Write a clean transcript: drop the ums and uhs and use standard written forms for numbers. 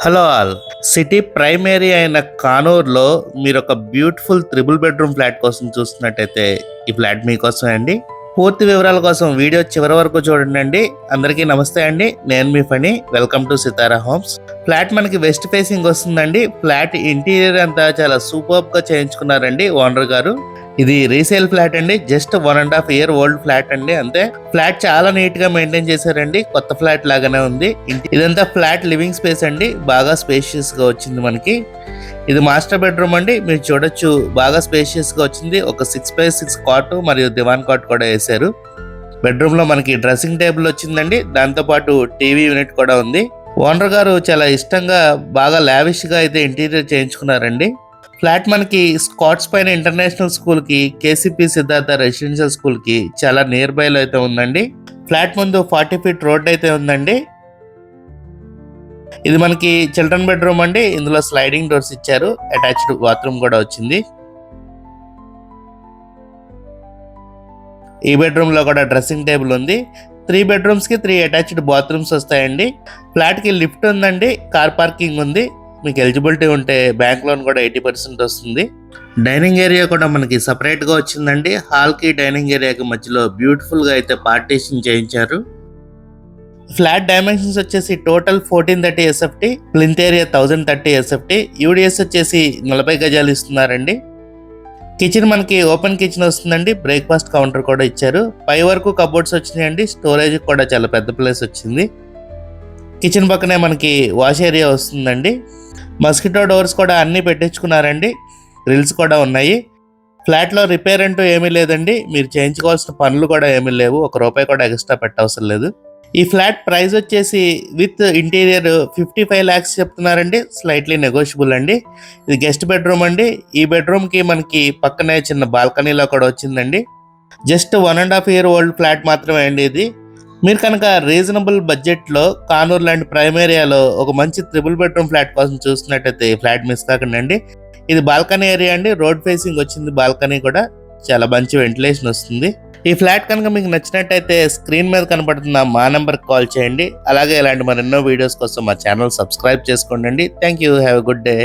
Hello all. City prime area అయిన కానూరులో మీరు ఒక బ్యూటిఫుల్ త్రిబుల్ బెడ్రూమ్ ఫ్లాట్ కోసం చూస్తున్నట్టయితే ఈ ఫ్లాట్ మీకోసమే అండి. పూర్తి వివరాల కోసం వీడియో చివరి వరకు చూడండి. అందరికీ నమస్తే అండి, నేను మీ Phani. Welcome to Sitara homes. Flat మనకి వెస్ట్ ఫేసింగ్ వస్తుందండి. ఫ్లాట్ ఇంటీరియర్ అంతా చాలా సూపర్బ్ గా చేయించుకున్నారండి ఓనర్ గారు. ఇది రీసేల్ ఫ్లాట్ అండి. జస్ట్ 1.5 year ఓల్డ్ ఫ్లాట్ అండి, అంతే. ఫ్లాట్ చాలా నీట్ గా మెయింటైన్ చేశారండి. కొత్త ఫ్లాట్ లాగానే ఉంది. ఇదంతా ఫ్లాట్ లివింగ్ స్పేస్ అండి. బాగా స్పేషియస్ గా వచ్చింది మనకి. ఇది మాస్టర్ బెడ్రూమ్ అండి. మీరు చూడొచ్చు, బాగా స్పేషియస్ గా వచ్చింది. ఒక 6x6 కాట్ మరియు దివాన్ కాట్ కూడా వేశారు. బెడ్రూమ్ లో మనకి డ్రెస్సింగ్ టేబుల్ వచ్చిందండి. దాంతో పాటు టీవీ యూనిట్ కూడా ఉంది. ఓనర్ గారు చాలా ఇష్టంగా బాగా లావిష్ గా అయితే ఇంటీరియర్ చేయించుకున్నారండి. ఫ్లాట్ మనకి స్కాట్స్ పైన ఇంటర్నేషనల్ స్కూల్ కి, కేసీపీ సిద్ధార్థ రెసిడెన్షియల్ స్కూల్ కి చాలా నియర్ బై లో అయితే ఉందండి. ఫ్లాట్ ముందు 40 feet రోడ్ అయితే ఉందండి. ఇది మనకి చిల్డ్రన్ బెడ్రూమ్ అండి. ఇందులో స్లైడింగ్ డోర్స్ ఇచ్చారు. అటాచ్డ్ బాత్రూమ్ కూడా వచ్చింది. ఈ బెడ్రూమ్ లో కూడా డ్రెస్సింగ్ టేబుల్ ఉంది. 3 bedrooms కి 3 అటాచ్డ్ బాత్రూమ్స్ వస్తాయండి. ఫ్లాట్ కి లిఫ్ట్ ఉందండి. కార్ పార్కింగ్ ఉంది. మీకు ఎలిజిబిలిటీ ఉంటే బ్యాంక్ లోన్ కూడా 80% వస్తుంది. డైనింగ్ ఏరియా కూడా మనకి సపరేట్ గా వచ్చిందండి. హాల్ కి డైనింగ్ ఏరియాకి మధ్యలో బ్యూటిఫుల్ గా అయితే పార్టీషన్ చేయించారు. ఫ్లాట్ డైమెన్షన్స్ వచ్చేసి total 1430 SFT, plinth area 1030 SFT, UDS వచ్చేసి 40 గజాలు ఇస్తున్నారండి. కిచెన్ మనకి ఓపెన్ కిచెన్ వస్తుందండి. బ్రేక్ఫాస్ట్ కౌంటర్ కూడా ఇచ్చారు. పై వరకు కబోర్డ్స్ వచ్చినాయండి. స్టోరేజ్ కూడా చాలా పెద్ద ప్లేస్ వచ్చింది. కిచెన్ పక్కనే మనకి వాష్ ఏరియా వస్తుందండి. మస్కిటో డోర్స్ కూడా అన్నీ పెట్టించుకున్నారండి. గ్రిల్స్ కూడా ఉన్నాయి. ఫ్లాట్లో రిపేర్ అంటూ ఏమీ లేదండి. మీరు చేయించుకోవాల్సిన పనులు కూడా ఏమీ లేవు. ₹1 కూడా ఎక్స్ట్రా పెట్టవసరం లేదు. ఈ ఫ్లాట్ ప్రైస్ వచ్చేసి విత్ ఇంటీరియర్ 55 lakhs చెప్తున్నారండి. స్లైట్లీ నెగోషియబుల్ అండి. ఇది గెస్ట్ బెడ్రూమ్ అండి. ఈ బెడ్రూమ్కి మనకి పక్కనే చిన్న బాల్కనీలో కూడా వచ్చిందండి. జస్ట్ 1.5 year ఓల్డ్ ఫ్లాట్ మాత్రమే అండి ఇది. మీరు కనుక రీజనబుల్ బడ్జెట్లో కానూరు లాంటి ప్రైమ్ ఏరియాలో ఒక మంచి త్రిబుల్ బెడ్రూమ్ ఫ్లాట్ కోసం చూస్తున్నట్టయితే ఈ ఫ్లాట్ మిస్ కాకండి. ఇది బాల్కనీ ఏరియా అండి. రోడ్ ఫేసింగ్ వచ్చింది. బాల్కనీ కూడా చాలా మంచి వెంటిలేషన్ వస్తుంది. ఈ ఫ్లాట్ కనుక మీకు నచ్చినట్టయితే స్క్రీన్ మీద కనబడుతున్న మా నెంబర్కి కాల్ చేయండి. అలాగే ఇలాంటి మరెన్నో వీడియోస్ కోసం మా ఛానల్ సబ్స్క్రైబ్ చేసుకోండి. Thank you. Have a good day.